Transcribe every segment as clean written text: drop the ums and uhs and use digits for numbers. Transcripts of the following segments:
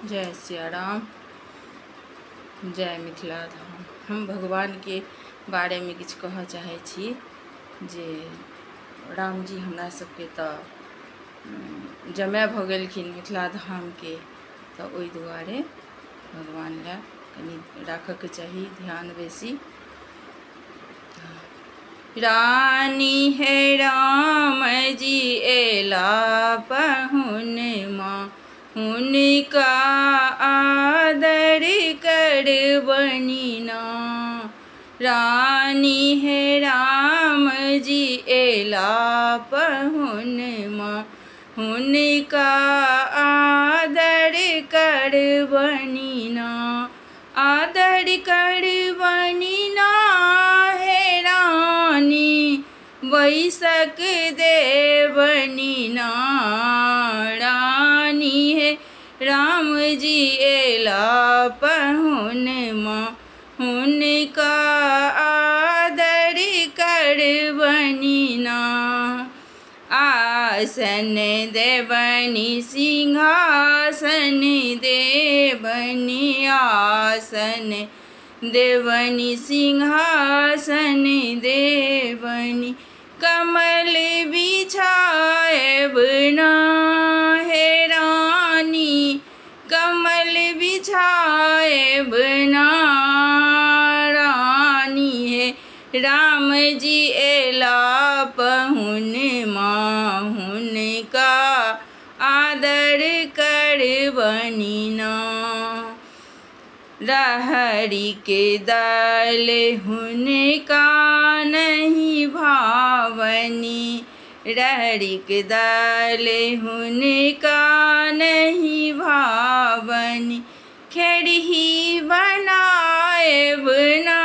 जय सिया राम, जय मिथिला धाम। हम भगवान के बारे में किछु कहऽ चाहै छी जे राम जी हमरा सबके तऽ जमाय भऽ गेलखिन मिथिला धाम के, तऽ ओहि दुआरे भगवान लए कनि राखऽके चाही ध्यान बेसी। रानी हे राम जी एला पहुनमा, हुनका आदर करबनि ना। रानी हे राम जी एला पहुनमा, हुनका आदर करबनि ना। आदर करबनि ना हे रानी, बैसक देबनि ना। रानी हे राम जी एला पहुनमा, हुनका आदर करबनि ना। आसन देबनि सिंहासन देबनि, आसन देबनि सिंहासन देबनि। कमल बिछाएब ना हे रानी, कमल बिछाएब ना। रानी हे राम जी एला पहुनमा, हुनका आदर करबनि ना। रहरि के दाल हुनका नहीं भावनि, रहरि के दाल हुनका नहीं भावनि। खेरही बनाएब ना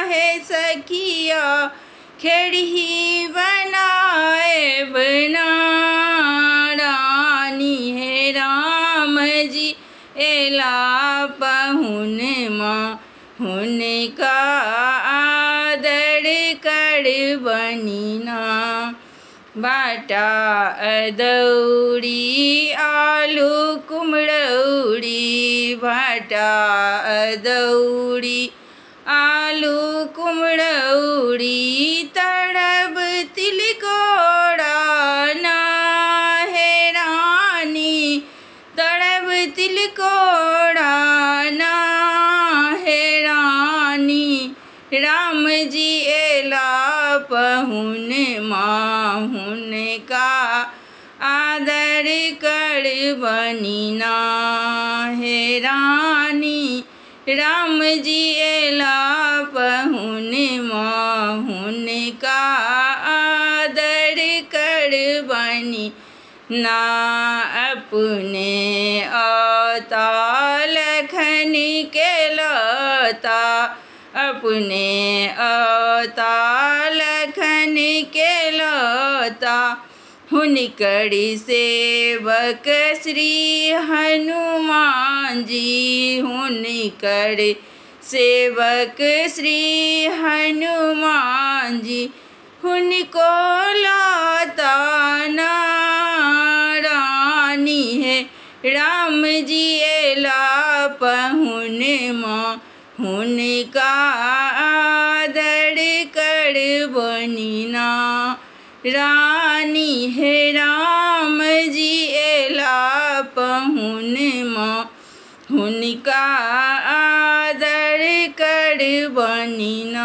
हे सखिया, खेरही बनाएब ना। रानी हे राम जी एला पहुनमा, हुनका आदर करबनि ना। बाटा अदौरी आलू कुम्हरौरी, बाटा अदौरी आलू कुम्हरौरी। तरब तिलकोरा ना हे रानी, तरब तिलकोरा ना हे रानी। राम जी एला पहुनमा, हुनका आदर करबनि ना हे रानी। राम जी एला पहुनमा, हुनका आदर करबनि ना। अपने आता लखन के लता, अपने आता लखन के लता। हुनकर सेवक श्री हनुमान जी, हुनकर सेवक श्री हनुमान जी। हुनको लाता ना। रानी हे राम जी एला पहुनमा, हुनका आदर करबनि ना। रानी हे राम जी एला पहुनमा, हुनका आदर करबनि ना।